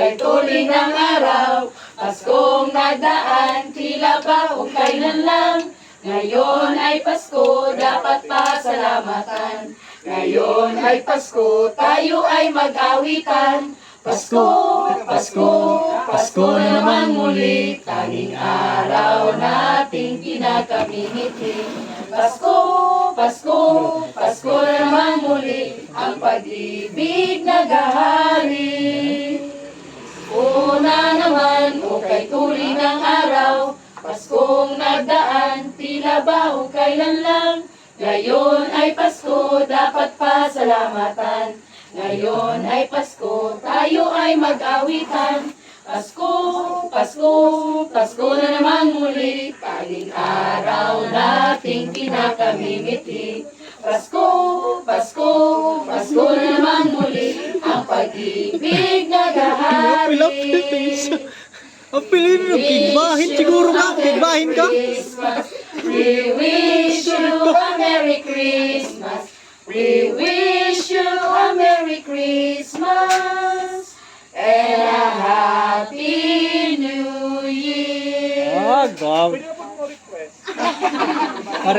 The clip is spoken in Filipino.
kay tuling ng araw. Paskong nagdaan, tila ba kung kailan lang. Ngayon ay Pasko, dapat pasalamatan. Ngayon ay Pasko, tayo ay mag-awitan. Pasko, Pasko, Pasko na naman muli, tanging araw nating kinakamimiti. Pasko, Pasko, Pasko na naman muli, ang pag-ibig naghahari. Una naman, o kay tuloy ng araw, Paskong nagdaan, tila ba o kailan lang. Ngayon ay Pasko, dapat pasalamatan. Ngayon ay Pasko, tayo ay mag-awitan. Pasko, Pasko, Pasko na naman muli, tanging araw nating pinakamimiti. Pasko, Pasko, Pasko na naman muli, ang pag-ibig naghahari. Ang pilin mo, kigbahin siguro ka, kigbahin ka. We wish you a Merry Christmas. We wish you a Merry Christmas and a Happy New Year. Ah, grabe.